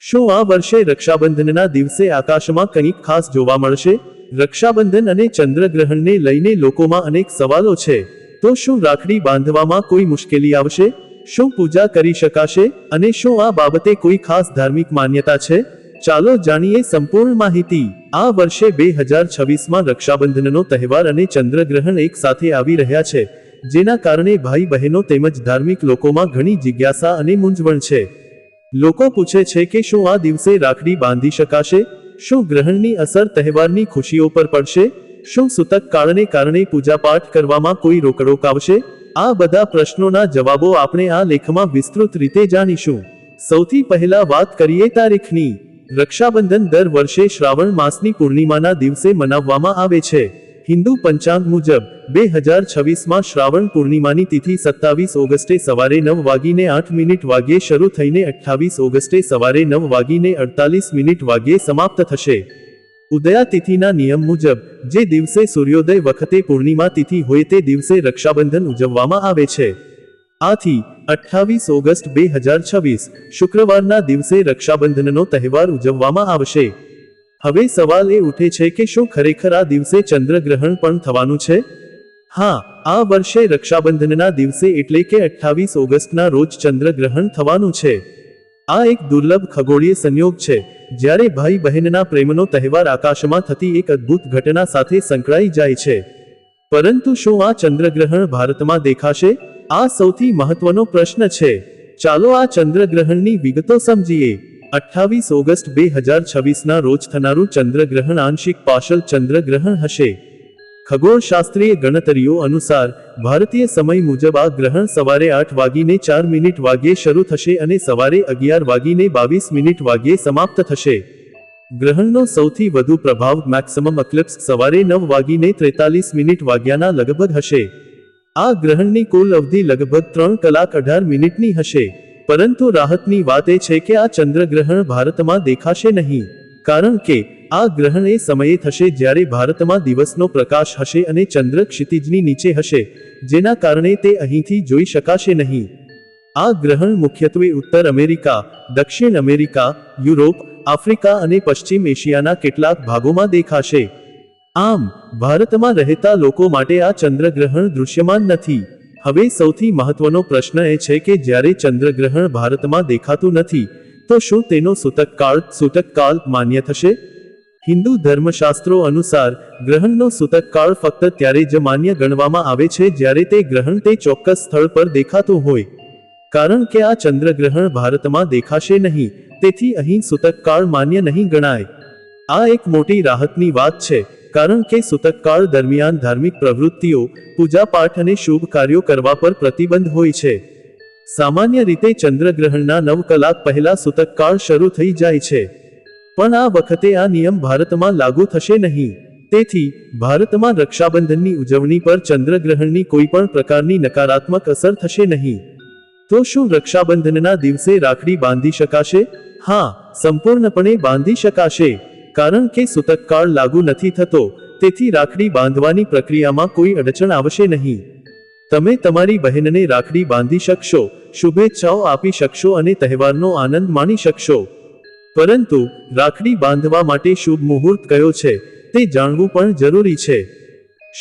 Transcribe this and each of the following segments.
શું આ વર્ષે રક્ષાબંધનના દિવસે આકાશમાં કંઈક ખાસ જોવા મળશે? રક્ષાબંધન અને ચંદ્રગ્રહણને લઈને લોકોમાં અનેક સવાલો છે. તો શું રાખડી બાંધવામાં કોઈ મુશ્કેલી આવશે? શું પૂજા કરી શકાશે? અને શું આ બાબતે કોઈ ખાસ ધાર્મિક માન્યતા છે? ચાલો જાણીએ સંપૂર્ણ માહિતી. આ વર્ષે 2026માં રક્ષાબંધનનો તહેવાર અને ચંદ્રગ્રહણ એક સાથે આવી રહ્યા છે, જેના કારણે ભાઈ બહેનો તેમજ ધાર્મિક લોકોમાં ઘણી જિજ્ઞાસા અને મૂંઝવણ છે. લોકો પૂછે છે કે શું આ દિવસે રાખડી બાંધી શકાશે? શું ગ્રહણની અસર તહેવારની ખુશીઓ પર પડશે? શું સૂતક કાળને કારણે પૂજાપાઠ કરવામાં કોઈ રોકટોક આવશે? આ બધા પ્રશ્નોના જવાબો આપણે આ લેખમાં વિસ્તૃત રીતે જાણીશું. સૌથી પહેલા વાત કરીએ તારીખની. રક્ષાબંધન દર વર્ષે શ્રાવણ માસની પૂર્ણિમાના દિવસે મનાવવામાં આવે છે. હિન્દુ પંચાંગ મુજબ 2026માં શ્રાવણ પૂર્ણિમાની તિથિ 27 ઓગસ્ટે સવારે 9:08 વાગ્યે શરૂ થઈને 28 ઓગસ્ટે સવારે 9:48 વાગ્યે સમાપ્ત થશે. ઉદયા તિથિના નિયમ મુજબ જે દિવસે સૂર્યોદય વખતે પૂર્ણિમા તિથિ હોય તે દિવસે રક્ષાબંધન ઉજવવામાં આવે છે. આથી 28 ઓગસ્ટ 2026 શુક્રવારના દિવસે રક્ષાબંધનનો તહેવાર ઉજવવામાં આવશે. હવે સવાલ એ ઉઠે છે કે શું ખરેખર આ દિવસે ચંદ્રગ્રહણ પણ થવાનું છે? હા, આ વર્ષે રક્ષાબંધનના દિવસે એટલે કે 28 ઓગસ્ટના રોજ ચંદ્રગ્રહણ થવાનું છે. આ એક દુર્લભ ખગોળીય સંયોગ છે, જ્યારે ભાઈ બહેનના પ્રેમનો તહેવાર આકાશમાં થતી એક અદ્ભુત ઘટના સાથે સંકળાઈ જાય છે. પરંતુ શું આ ચંદ્રગ્રહણ ભારતમાં દેખાશે? આ સૌથી મહત્વનો પ્રશ્ન છે. ચાલો આ ચંદ્રગ્રહણની વિગતો સમજીએ. 28 ઓગસ્ટ 2026ના રોજ થનારું ચંદ્રગ્રહણ આંશિક પાર્શલ ચંદ્રગ્રહણ હશે. ખગોળશાસ્ત્રીય ગણતરીઓ અનુસાર ભારતીય સમય મુજબ આ ગ્રહણ સવારે 8:04 વાગ્યે શરૂ થશે અને સવારે 11:22 વાગ્યે સમાપ્ત થશે. ગ્રહણનો સૌથી વધુ પ્રભાવ મેક્સિમમ એક્લિપ્સ સવારે 9:43 વાગ્યાના લગભગ હશે. આ ગ્રહણની કુલ અવધિ લગભગ 3 કલાક 18 મિનિટની હશે. પરંતુ રાહતની વાત એ છે કે આ ચંદ્રગ્રહણ ભારતમાં દેખાશે નહીં, કારણ કે આ ગ્રહણ એ સમયે થશે જ્યારે ભારતમાં દિવસનો પ્રકાશ હશે અને ચંદ્ર ક્ષિતિજની નીચે હશે, જેના કારણે તે અહીંથી જોઈ શકાશે નહીં. આ ગ્રહણ મુખ્યત્વે ઉત્તર અમેરિકા, દક્ષિણ અમેરિકા, યુરોપ, આફ્રિકા અને પશ્ચિમ એશિયાના કેટલાક ભાગોમાં દેખાશે. આમ ભારતમાં રહેતા લોકો માટે આ ચંદ્રગ્રહણ દૃશ્યમાન નથી. હવે સૌથી મહત્વનો પ્રશ્ન એ છે કે જ્યારે ચંદ્રગ્રહણ ભારતમાં દેખાતું નથી, તો શું તેનો સૂતક કાળ માન્ય થશે? હિન્દુ ધર્મશાસ્ત્રો અનુસાર ગ્રહણનો સૂતક કાળ ફક્ત ત્યારે જ માન્ય ગણવામાં આવે છે જ્યારે તે ગ્રહણ તે ચોક્કસ સ્થળ પર દેખાતું હોય. કારણ કે આ ચંદ્રગ્રહણ ભારતમાં દેખાશે નહીં, તેથી અહીં સૂતક કાળ માન્ય નહીં ગણાય. આ એક મોટી રાહતની વાત છે, કારણ કે સૂતક કાળ દરમિયાન ધાર્મિક પ્રવૃત્તિઓ, પૂજાપાઠ અને શુભ કાર્યો કરવા પર પ્રતિબંધ હોય છે. સામાન્ય રીતે ચંદ્રગ્રહણના 9 કલાક પહેલા સૂતક કાળ શરૂ થઈ જાય છે. પણ આ વખતે આ નિયમ ભારતમાં લાગુ થશે નહીં. તેથી ભારતમાં રક્ષાબંધનની ઉજવણી પર ચંદ્રગ્રહણની કોઈ પણ પ્રકારની નકારાત્મક અસર થશે નહીં. તો શું રક્ષાબંધનના દિવસે રાખડી બાંધી શકાશે? હા, સંપૂર્ણપણે બાંધી શકાશે. કારણ કે સૂતક કાળ લાગુ નથી થતો, તેથી રાખડી બાંધવાની પ્રક્રિયામાં કોઈ અડચણ આવશે નહીં. તમે તમારી બહેનને રાખડી બાંધી શકશો, શુભેચ્છાઓ આપી શકશો અને તહેવારનો આનંદ માણી શકશો. પરંતુ રાખડી બાંધવા માટે શુભ મુહૂર્ત કયો છે તે જાણવું પણ જરૂરી છે.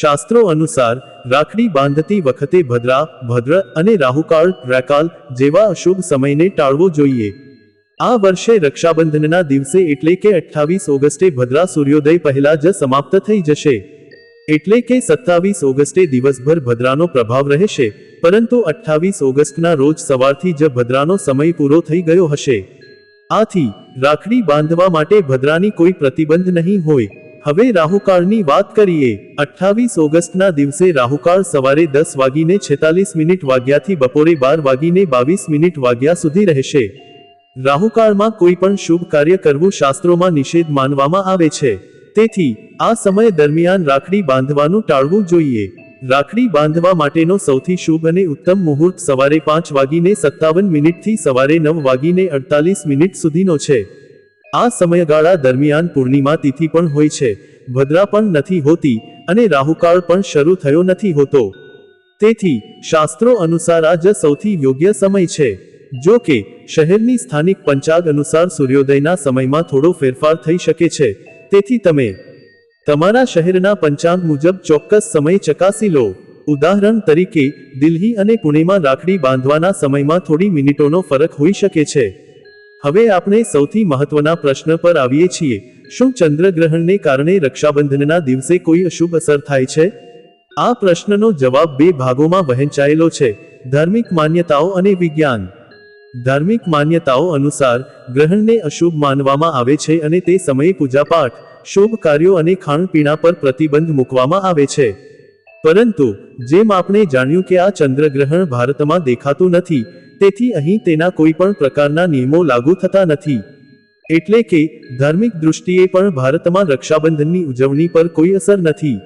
શાસ્ત્રો અનુસાર રાખડી બાંધતી વખતે ભદ્ર અને રાહુકાળ જેવા અશુભ સમયને ટાળવો જોઈએ. આ વર્ષે રક્ષાબંધનના દિવસે એટલે કે 28 ઓગસ્ટે ભદ્રા સૂર્યોદય પહેલા જ સમાપ્ત થઈ જશે. એટલે કે 27 ઓગસ્ટે દિવસભર ભદ્રાનો પ્રભાવ રહેશે, પરંતુ 28 ઓગસ્ટના રોજ સવારથી જ ભદ્રાનો સમય પૂરો થઈ ગયો હશે. આથી રાખડી બાંધવા માટે ભદ્રાની કોઈ પ્રતિબંધ નહીં હોય. હવે રાહુકાળની વાત કરીએ. 28 ઓગસ્ટના દિવસે રાહુકાળ સવારે 10:46 વાગ્યાથી બપોરે 12:22 વાગ્યા સુધી રહેશે. રાહુકાળમાં કોઈ પણ શુભ કાર્ય કરવું શાસ્ત્રોમાં નિષેધ માનવામાં આવે છે. તેથી આ સમય દરમિયાન રાખડી બાંધવાનું ટાળવું જોઈએ. રાખડી બાંધવા માટેનો સૌથી શુભ અને ઉત્તમ મુહૂર્ત સવારે 5:57 થી સવારે 9:48 સુધીનો છે. આ સમયગાળા દરમિયાન પૂર્ણિમા તિથિ પણ હોય છે, ભદ્રા પણ નથી હોતી અને રાહુકાળ પણ શરૂ થયો નથી હોતો. તેથી શાસ્ત્રો અનુસાર આ જ સૌથી યોગ્ય સમય છે. જો કે શહેરની સ્થાનિક પંચાગ અનુસાર સૂર્યોદયના સમયમાં થોડો ફેરફાર થઈ શકે છે, તેથી તમે તમારા શહેરના પંચાંગ મુજબ ચોક્કસ સમય ચકાસી લો. ઉદાહરણ તરીકે, દિલ્હી અને પુણેમાં રાખડી બાંધવાના સમયમાં થોડી મિનિટોનો ફરક હોઈ શકે છે. હવે આપણે સૌથી મહત્વના પ્રશ્ન પર આવીએ છીએ: શું ચંદ્રગ્રહણને કારણે રક્ષાબંધનના દિવસે કોઈ અશુભ અસર થાય છે? આ પ્રશ્નનો જવાબ બે ભાગોમાં વહેંચાયેલો છે: ધાર્મિક માન્યતાઓ અને વિજ્ઞાન. ધાર્મિક માન્યતાઓ અનુસાર, ગ્રહણને અશુભ માનવામાં આવે છે અને તે સમયે પૂજાપાઠ, શુભ કાર્યો અને ખાણપીણા પર પ્રતિબંધ મૂકવામાં આવે છે. પરંતુ જેમ આપણે જાણ્યું કે આ ચંદ્રગ્રહણ ભારતમાં દેખાતું નથી, તેથી અહીં તેના કોઈ પણ પ્રકારના નિયમો લાગુ થતા નથી. એટલે કે ધાર્મિક દૃષ્ટિએ પણ ભારતમાં રક્ષાબંધનની ઉજવણી પર કોઈ અસર નથી.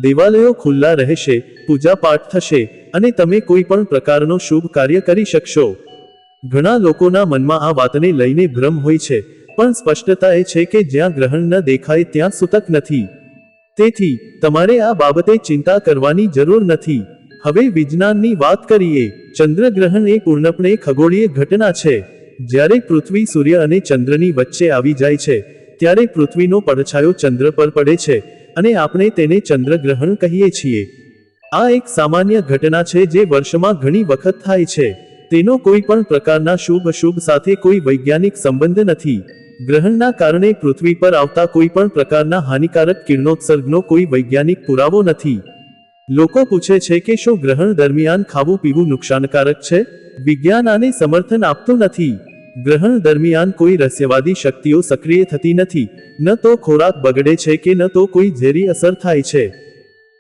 દેવાલયો ખુલ્લા રહેશે, પૂજાપાઠ થશે અને તમે કોઈ પણ પ્રકારનો શુભ કાર્ય કરી શકશો. ઘણા લોકોના મનમાં આ વાતને લઈને ભ્રમ હોય છે, પણ સ્પષ્ટતા એ છે કે જ્યાં ગ્રહણ ન દેખાય ત્યાં સૂતક નથી. તેથી તમારે આ બાબતે ચિંતા કરવાની જરૂર નથી. હવે વિજ્ઞાનની વાત કરીએ. ચંદ્રગ્રહણ એ પૂર્ણપણે ખગોળીય ઘટના છે. જ્યારે પૃથ્વી સૂર્ય અને ચંદ્રની વચ્ચે આવી જાય છે, ત્યારે પૃથ્વીનો પડછાયો ચંદ્ર પર પડે છે અને આપણે તેને ચંદ્રગ્રહણ કહીએ છીએ. આ એક સામાન્ય ઘટના છે જે વર્ષમાં ઘણી વખત થાય છે. તેનો કોઈ પણ પ્રકારના શુભ અશુભ સાથે કોઈ વૈજ્ઞાનિક સંબંધ નથી. ગ્રહણના કારણે પૃથ્વી પર આવતા કોઈ પણ પ્રકારના હાનિકારક કિરણોત્સર્ગનો કોઈ વૈજ્ઞાનિક પુરાવો નથી. લોકો પૂછે છે કે શું ગ્રહણ દરમિયાન ખાવું પીવું નુકસાનકારક છે? વિજ્ઞાન આને સમર્થન આપતું નથી. ગ્રહણ દરમિયાન કોઈ રહસ્યવાદી શક્તિઓ સક્રિય થતી નથી. ન તો ખોરાક બગડે છે કે ન તો કોઈ ઝેરી અસર થાય છે.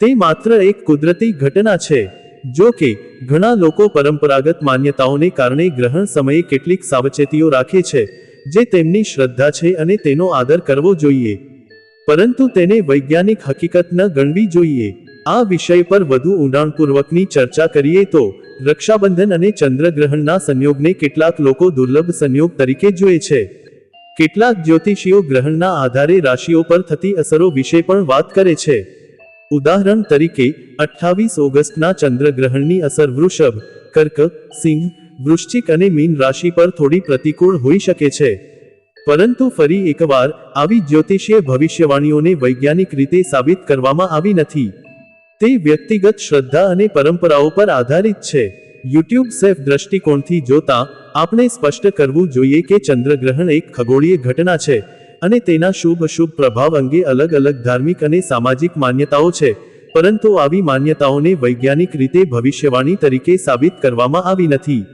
તે માત્ર એક કુદરતી ઘટના છે. જો કે ઘણા લોકો પરંપરાગત માન્યતાઓને કારણે ગ્રહણ સમયે કેટલીક સાવચેતીઓ રાખે છે, જે તેમની શ્રદ્ધા છે અને તેનો આદર કરવો જોઈએ. પરંતુ તેને વૈજ્ઞાનિક હકીકત ન ગણવી જોઈએ. આ વિષય પર વધુ ઊંડાણપૂર્વકની ચર્ચા કરીએ તો, રક્ષાબંધન અને ચંદ્રગ્રહણના સંયોગને કેટલાક લોકો દુર્લભ સંયોગ તરીકે જુએ છે. કેટલાક જ્યોતિષીઓ ગ્રહણના આધારે રાશિઓ પર થતી અસરો વિશે પણ વાત કરે છે. ઉદાહરણ તરીકે, 28 ઓગસ્ટના ચંદ્રગ્રહણની અસર વૃષભ, કર્ક, સિંહ, વૃશ્ચિક અને મીન રાશિ પર થોડી પ્રતિકૂળ હોઈ શકે છે. પરંતુ ફરી એકવાર, આવી જ્યોતિષીય ભવિષ્યવાણીઓને વૈજ્ઞાનિક રીતે સાબિત કરવામાં આવી નથી. તે વ્યક્તિગત શ્રદ્ધા અને પરંપરાઓ પર આધારિત છે. યુટ્યુબ સેફ દ્રષ્ટિકોણથી જોતા, આપણે સ્પષ્ટ કરવું જોઈએ કે ચંદ્રગ્રહણ એક ખગોળીય ઘટના છે અને તેના શુભ અશુભ પ્રભાવ અંગે અલગ અલગ ધાર્મિક અને સામાજિક માન્યતાઓ છે, પરંતુ આવી માન્યતાઓને વૈજ્ઞાનિક રીતે ભવિષ્યવાણી તરીકે સાબિત કરવામાં આવી નથી.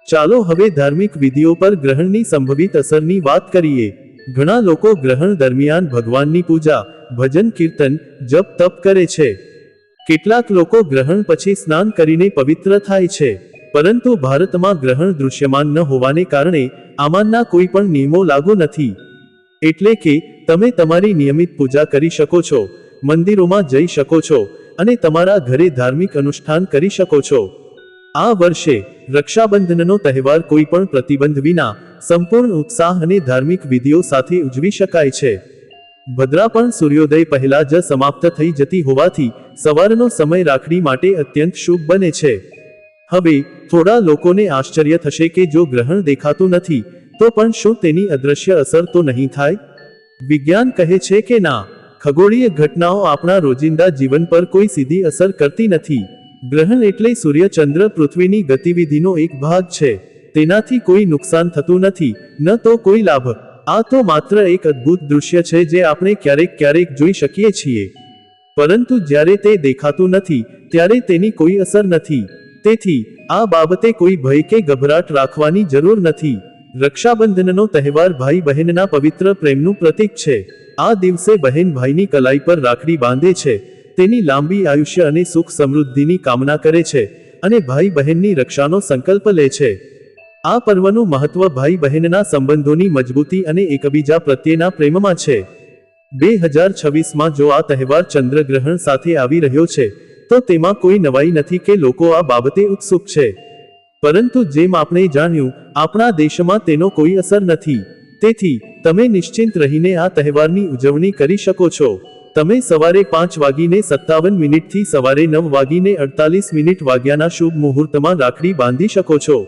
ચાલો હવે ધાર્મિક વિધિઓ પર ગ્રહણની સંભવિત અસરની વાત કરીએ. ઘણા લોકો ગ્રહણ દરમિયાન ભગવાનની પૂજા, ભજન કીર્તન, જપ તપ કરે છે. કેટલાક લોકો ગ્રહણ પછી સ્નાન કરીને પવિત્ર થાય છે. પરંતુ ભારતમાં ગ્રહણ દૃશ્યમાન ન હોવાને કારણે આમાંના કોઈ પણ નિયમો લાગુ નથી. એટલે કે તમે તમારી નિયમિત પૂજા કરી શકો છો, મંદિરોમાં જઈ શકો છો અને તમારા ઘરે ધાર્મિક અનુષ્ઠાન કરી શકો છો. આ વર્ષે રક્ષાબંધનનો તહેવાર કોઈ પણ પ્રતિબંધ વિના સંપૂર્ણ ઉત્સાહ અને ધાર્મિક વિધિઓ સાથે ઉજવી શકાય છે. ભદ્રા પણ સૂર્યોદય પહેલા જ સમાપ્ત થઈ જતી હોવાથી સવારનો સમય રાખડી માટે અત્યંત શુભ બને છે. હવે થોડા લોકોને આશ્ચર્ય થશે કે જો ગ્રહણ દેખાતું નથી, તો પણ શું તેની અદૃશ્ય અસર તો નહીં થાય? વિજ્ઞાન કહે છે કે ના, ખગોળીય ઘટનાઓ આપણા રોજિંદા જીવન પર કોઈ સીધી અસર કરતી નથી. ગ્રહણ એટલે સૂર્ય ચંદ્ર પૃથ્વીની ગતિવિધિનો એક ભાગ છે. તેનાથી કોઈ નુકસાન થતું નથી, ન તો કોઈ લાભ. આ તો માત્ર એક અદ્ભુત દૃશ્ય છે જે આપણે ક્યારેક ક્યારેક જોઈ શકીએ છીએ. પરંતુ જ્યારે તે દેખાતું નથી, ત્યારે તેની કોઈ અસર નથી. તેથી આ બાબતે કોઈ ભય કે ગભરાટ રાખવાની જરૂર નથી. રક્ષાબંધનનો તહેવાર ભાઈ બહેનના પવિત્ર પ્રેમનું પ્રતીક છે. આ દિવસે બહેન ભાઈની કલાઈ પર રાખડી બાંધે છે, તેની લાંબી આયુષ્ય અને સુખ સમૃદ્ધિની કામના કરે છે અને ભાઈ બહેનની રક્ષાનો સંકલ્પ લે છે. આ પર્વનું મહત્વ ભાઈ બહેનના સંબંધોની મજબૂતી અને એકબીજા પ્રત્યેના પ્રેમમાં છે. 2026માં જો આ તહેવાર ચંદ્રગ્રહણ સાથે આવી રહ્યો છે, તો તેમાં કોઈ નવાઈ નથી કે લોકો આ બાબતે ઉત્સુક છે. પરંતુ જેમ આપણે જાણ્યું, આપણા દેશમાં તેનો કોઈ અસર નથી. તેથી તમે નિશ્ચિંત રહીને આ તહેવારની ઉજવણી કરી શકો છો. તમે સવારે 5:57 થી સવારે 9:48 વાગ્યાના શુભ મુહૂર્તમાં રાખડી બાંધી શકો છો.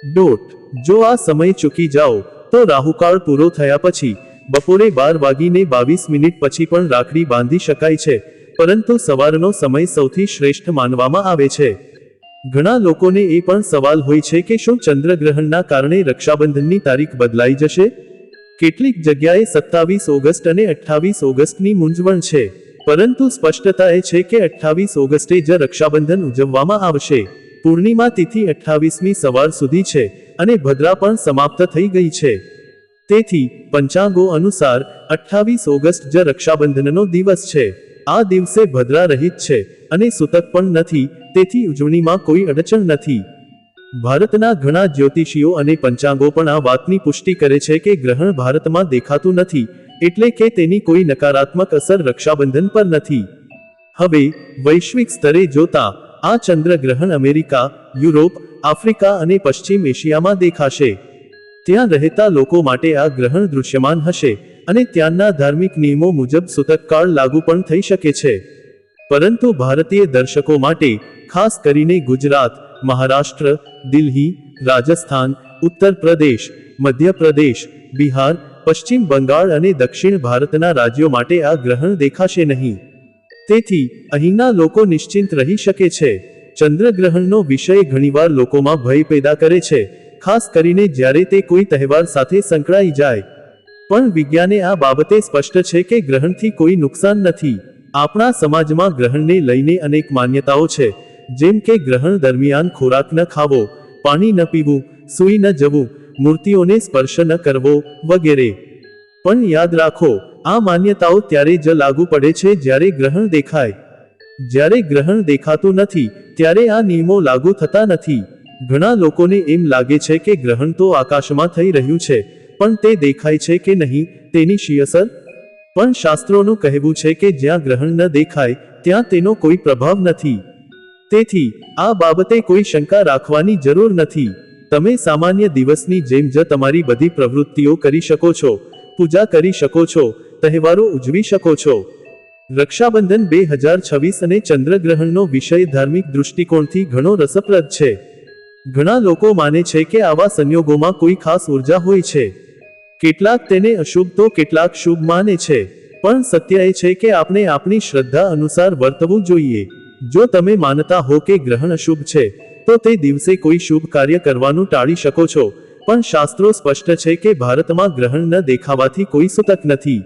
જો આ સમય ચૂકી જાઓ તો રાહુકાળ પૂરો થયા પછી બપોરે 12:22 પછી પણ રાખડી બાંધી શકાય છે, પરંતુ સવારનો સમય સૌથી શ્રેષ્ઠ માનવામાં આવે છે. ઘણા લોકોને એ પણ સવાલ હોય છે કે શું ચંદ્રગ્રહણના કારણે રક્ષાબંધનની તારીખ બદલાઈ જશે? કેટલીક જગ્યાએ 27 ઓગસ્ટ અને 28 ઓગસ્ટની મૂંઝવણ છે, પરંતુ સ્પષ્ટતા એ છે કે 28 ઓગસ્ટે જ રક્ષાબંધન ઉજવવામાં આવશે. પૂર્ણિમા તિથિ 28મી સવાર સુધી છે અને ભદ્રા પણ સમાપ્ત થઈ ગઈ છે. તેથી પંચાંગો અનુસાર 28 ઓગસ્ટ જ રક્ષાબંધનનો દિવસ છે. આ દિવસે ભદ્રા રહિત છે અને સૂતક પણ નથી, તેથી ઉજવણીમાં કોઈ અડચણ નથી. ભારતના ઘણા જ્યોતિષીઓ અને પંચાંગો પણ આ વાતની પુષ્ટિ કરે છે કે ગ્રહણ ભારતમાં દેખાતું નથી, એટલે કે તેની કોઈ નકારાત્મક અસર રક્ષાબંધન પર નથી. હવે વૈશ્વિક સ્તરે જોતા આ ચંદ્રગ્રહણ અમેરિકા, યુરોપ, આફ્રિકા અને પશ્ચિમ એશિયામાં દેખાશે. ત્યાં રહેતા લોકો માટે આ ગ્રહણ દૃશ્યમાન હશે અને ત્યાંના ધાર્મિક નિયમો મુજબ સૂતકકાળ લાગુ પણ થઈ શકે છે. પરંતુ ભારતીય દર્શકો માટે, ખાસ કરીને ગુજરાત, મહારાષ્ટ્ર, દિલ્હી, રાજસ્થાન, ઉત્તર પ્રદેશ, મધ્ય પ્રદેશ, બિહાર, પશ્ચિમ બંગાળ અને દક્ષિણ ભારતના રાજ્યો માટે આ ગ્રહણ દેખાશે નહીં. તેથી અહીંના લોકો નિશ્ચિંત રહી શકે છે. ચંદ્રગ્રહણનો વિષય ઘણીવાર લોકોમાં ભય પેદા કરે છે, ખાસ કરીને જ્યારે તે કોઈ તહેવાર સાથે સંકળાઈ જાય. પણ વિજ્ઞાને આ બાબતે સ્પષ્ટ છે કે ગ્રહણથી કોઈ નુકસાન નથી. આપણા સમાજમાં ગ્રહણને લઈને અનેક માન્યતાઓ છે, જેમ કે ગ્રહણ દરમિયાન ખોરાક ન ખાવો, પાણી ન પીવું, સૂઈ ન જવું, મૂર્તિઓને સ્પર્શ ન કરવો વગેરે. પણ યાદ રાખો, આ માન્યતાઓ ત્યારે જ લાગુ પડે છે જ્યારે ગ્રહણ દેખાય. જ્યારે ગ્રહણ દેખાતું નથી ત્યારે આ નિયમો લાગુ થતા નથી. ઘણા લોકોને એમ લાગે છે કે ગ્રહણ તો આકાશમાં થઈ રહ્યું છે, પણ તે દેખાય છે કે નહીં તેની શી અસર? પણ શાસ્ત્રોનું કહેવું છે કે જ્યાં ગ્રહણ ન દેખાય ત્યાં તેનો કોઈ પ્રભાવ નથી. તેથી આ બાબતે કોઈ શંકા રાખવાની જરૂર નથી. તમે સામાન્ય દિવસની જેમ જ તમારી બધી પ્રવૃત્તિઓ કરી શકો છો, પૂજા કરી શકો છો, તહેવારો ઉજવી શકો છો. રક્ષાબંધન 2026 અને ચંદ્રગ્રહણનો વિષય ધાર્મિક દૃષ્ટિકોણથી ઘણો રસપ્રદ છે. ઘણા લોકો માને છે કે આવા સંયોગોમાં કોઈ ખાસ ઉર્જા હોય છે. કેટલાક તેને અશુભ તો કેટલાક શુભ માને છે. પણ સત્ય એ છે કે આપણે આપણી શ્રદ્ધા અનુસાર વર્તવું જોઈએ. જો તમે માનતા હો કે ગ્રહણ અશુભ છે, તો તે દિવસે કોઈ શુભ કાર્ય કરવાનું ટાળી શકો છો. પણ શાસ્ત્રો સ્પષ્ટ છે કે ભારતમાં ગ્રહણ ન દેખાવાથી કોઈ સૂતક નથી.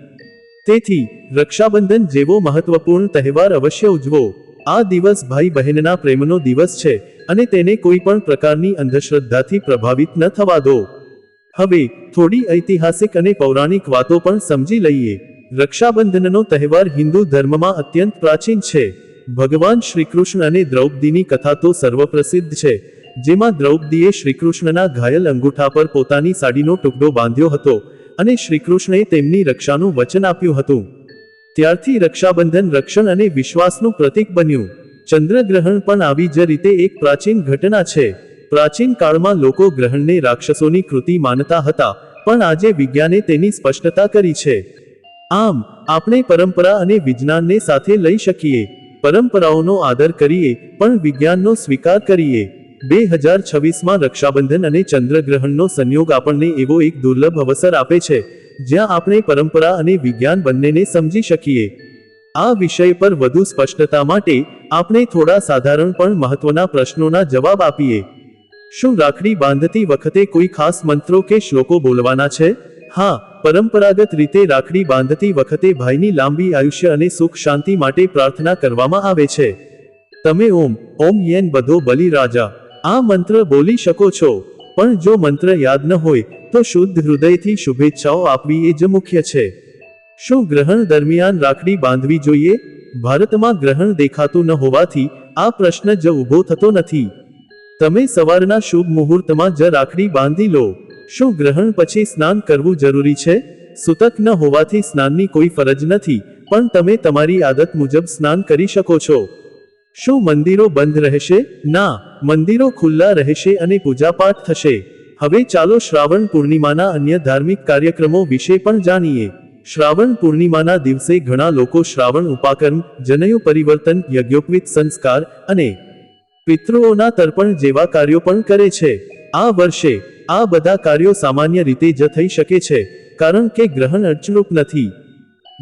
તેથી રક્ષાબંધન જેવો મહત્વપૂર્ણ તહેવાર અવશ્ય ઉજવો. આ દિવસ ભાઈ બહેનના પ્રેમનો દિવસ છે અને તેને કોઈ પણ પ્રકારની અંધશ્રદ્ધાથી પ્રભાવિત ન થવા દો. હવે થોડી ઐતિહાસિક અને પૌરાણિક વાતો પણ સમજી લઈએ. રક્ષાબંધનનો તહેવાર હિન્દુ ધર્મમાં અત્યંત પ્રાચીન છે. ભગવાન શ્રીકૃષ્ણ અને દ્રૌપદીની કથા તો સર્વપ્રસિદ્ધ છે, જેમાં દ્રૌપદીએ શ્રીકૃષ્ણના ઘાયલ અંગૂઠા પર પોતાની સાડીનો ટુકડો બાંધ્યો હતો અને શ્રીકૃષ્ણએ તેમની રક્ષાનું વચન આપ્યું હતું. ત્યારથી રક્ષાબંધન રક્ષણ અને વિશ્વાસનું પ્રતીક બન્યું. ચંદ્રગ્રહણ પણ આવી જ રીતે એક પ્રાચીન ઘટના છે. પ્રાચીન કાળમાં લોકો ગ્રહણને રાક્ષસોની કૃતિ માનતા હતા, પણ આજે વિજ્ઞાને તેની સ્પષ્ટતા કરી છે. આમ આપણે પરંપરા અને વિજ્ઞાનને સાથે લઈ શકીએ. પરંપરાઓનો આદર કરીએ પણ વિજ્ઞાનનો સ્વીકાર કરીએ. 2026માં રક્ષાબંધન અને ચંદ્રગ્રહણનો સંયોગ આપણને એવો એક દુર્લભ અવસર આપે છે, જ્યાં આપણે પરંપરા અને વિજ્ઞાન બંનેને સમજી શકીએ. આ વિષય પર વધુ સ્પષ્ટતા માટે આપણે થોડા સાધારણ પણ મહત્વના પ્રશ્નોના જવાબ આપીએ. શું રાખડી બાંધતી વખતે કોઈ ખાસ મંત્રો કે શ્લોકો બોલવાના છે? હા, પરંપરાગત રીતે રાખડી બાંધતી વખતે ભાઈની લાંબી આયુષ્ય અને સુખ શાંતિ માટે પ્રાર્થના કરવામાં આવે છે. તમે ઓમ યેન બધો બલી રાજા આ મંત્ર બોલી શકો છો, પણ જો મંત્ર યાદ ન હોય તો શુદ્ધ હૃદયથી શુભેચ્છાઓ આપવી એ જ મુખ્ય છે. શું ગ્રહણ દરમિયાન રાખડી બાંધવી જોઈએ? ભારતમાં ગ્રહણ દેખાતું ન હોવાથી આ પ્રશ્ન જ ઊભો થતો નથી. તમે સવારના શુભ મુહૂર્તમાં જ રાખડી બાંધી લો. શું ગ્રહણ પછી સ્નાન કરવું જરૂરી છે? સૂતક ન હોવાથી સ્નાનની કોઈ ફરજ નથી, પણ તમે તમારી આદત મુજબ સ્નાન કરી શકો છો. શું મંદિરો બંધ રહેશે? ના, મંદિરો ખુલ્લા રહેશે અને પૂજાપાઠ થશે. હવે ચાલો શ્રાવણ પૂર્ણિમાના અન્ય ધાર્મિક કાર્યક્રમો વિશે પણ જાણીએ. શ્રાવણ પૂર્ણિમાના દિવસે ઘણા લોકો શ્રાવણ ઉપાકર્મ, જનયુ પરિવર્તન, યજ્ઞોપવિત સંસ્કાર અને પિતૃઓના તર્પણ જેવા કાર્યો પણ કરે છે. આ વર્ષે આ બધા કાર્યો સામાન્ય રીતે જ થઈ શકે છે, કારણ કે ગ્રહણ અચૂક નથી.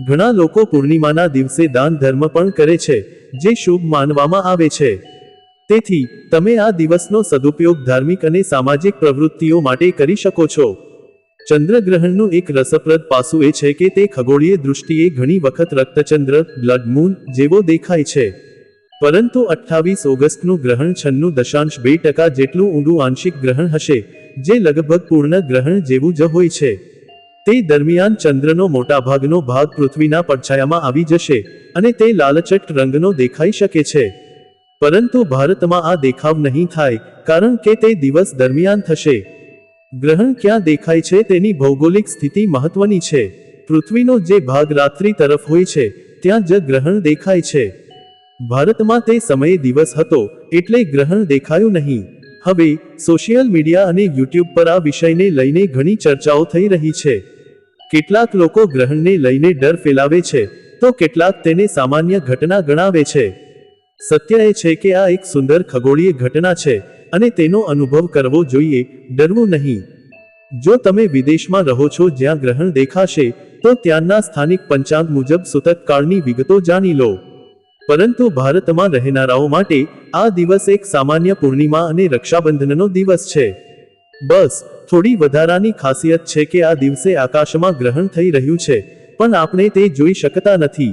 ઘણા લોકો પૂર્ણિમાના દિવસે દાન ધર્મ પણ કરે છે, જે શુભ માનવામાં આવે છે. તેથી તમે આ દિવસનો સદુપયોગ ધાર્મિક અને સામાજિક પ્રવૃત્તિઓ માટે કરી શકો છો. ચંદ્રગ્રહણનું એક રસપ્રદ પાસું એ છે કે તે ખગોળીય દૃષ્ટિએ ઘણી વખત રક્તચંદ્ર બ્લડ મૂન જેવો દેખાય છે. પરંતુ 28 ઓગસ્ટનું ગ્રહણ 96.2% જેટલું ઊંડું આંશિક ગ્રહણ હશે, જે લગભગ પૂર્ણ ગ્રહણ જેવું જ હોય છે. તે દરમિયાન ચંદ્રનો મોટાભાગનો ભાગ પૃથ્વીના પડછાયામાં આવી જશે અને તે લાલચટ રંગનો દેખાઈ શકે છે. પરંતુ ભારતમાં આ દેખાવ નહીં થાય, કારણ કે તે દિવસ દરમિયાન થશે. ગ્રહણ ક્યાં દેખાય છે તેની ભૌગોલિક સ્થિતિ મહત્વની છે. પૃથ્વીનો જે ભાગ રાત્રિ તરફ હોય છે, ત્યાં જ ગ્રહણ દેખાય છે. ભારતમાં તે સમયે દિવસ હતો, એટલે ગ્રહણ દેખાયું નહીં. હવે સોશિયલ મીડિયા અને યુટ્યુબ પર આ વિષયને લઈને ઘણી ચર્ચાઓ થઈ રહી છે. કેટલાક લોકો ગ્રહણને લઈને ડર ફેલાવે છે, તો કેટલાક તેને સામાન્ય ઘટના ગણાવે છે. સત્ય એ છે કે આ એક સુંદર ખગોળીય ઘટના છે અને તેનો અનુભવ કરવો જોઈએ, ડરવું નહીં. જો તમે વિદેશમાં રહો છો જ્યાં ગ્રહણ દેખાશે, તો ત્યાંના સ્થાનિક પંચાંગ મુજબ સૂતક કાળની વિગતો જાણી લો. પરંતુ ભારતમાં રહેનારાઓ માટે આ દિવસ એક સામાન્ય પૂર્ણિમા અને રક્ષાબંધનનો દિવસ છે. બસ થોડી વધારાની ખાસિયત છે કે આ દિવસે આકાશમાં ગ્રહણ થઈ રહ્યું છે, પણ આપણે તે જોઈ શકતા નથી.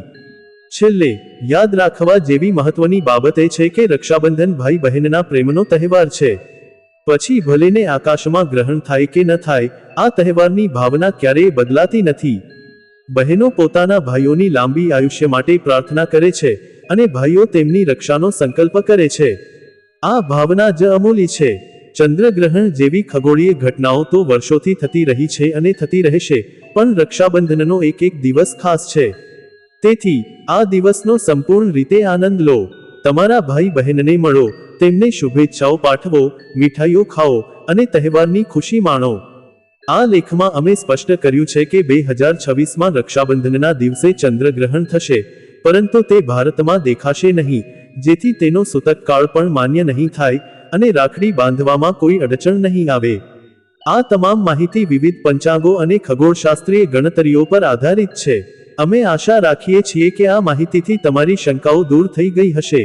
છેલ્લે યાદ રાખવા જેવી મહત્વની બાબત એ છે કે રક્ષાબંધન ભાઈ બહેનના પ્રેમનો તહેવાર છે. પછી ભલેને આકાશમાં ગ્રહણ થાય કે ન થાય, આ તહેવારની ભાવના ક્યારેય બદલાતી નથી. બહેનો પોતાના ભાઈઓની લાંબી આયુષ્ય માટે પ્રાર્થના કરે છે અને ભાઈઓ તેમની રક્ષાનો સંકલ્પ કરે છે. આ ભાવના જ અમૂલ્ય છે. ચંદ્રગ્રહણ જેવી ખગોળીય ઘટનાઓ તો વર્ષોથી થતી રહી છે અને થતી રહેશે, પણ રક્ષાબંધનનો એક દિવસ ખાસ છે. તેથી આ દિવસનો સંપૂર્ણ રીતે આનંદ લો. તમારા ભાઈ બહેનને મળો, તેમને શુભેચ્છાઓ પાઠવો, મીઠાઈઓ ખાઓ અને તહેવારની ખુશી માણો. આ લેખમાં અમે સ્પષ્ટ કર્યું છે કે 2026માં રક્ષાબંધનના દિવસે ચંદ્રગ્રહણ થશે, પરંતુ તે ભારતમાં દેખાશે નહીં, જેથી તેનો સૂતક કાળ પણ માન્ય નહીં થાય અને રાખડી બાંધવામાં કોઈ અડચણ નહીં આવે. આ તમામ માહિતી વિવિધ પંચાંગો અને ખગોળશાસ્ત્રીય ગણતરીઓ પર આધારિત છે. અમે આશા રાખીએ છીએ કે આ માહિતીથી તમારી શંકાઓ દૂર થઈ ગઈ હશે.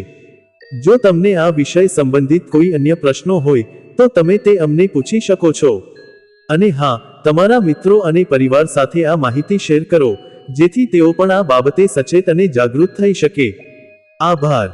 જો તમને આ વિષય સંબંધિત કોઈ અન્ય પ્રશ્નો હોય, તો તમે તે અમને પૂછી શકો છો. અને હા, તમારા મિત્રો અને પરિવાર સાથે આ માહિતી શેર કરો, જેથી તેઓ પણ આ બાબતે સચેત અને જાગૃત થઈ શકે. આભાર.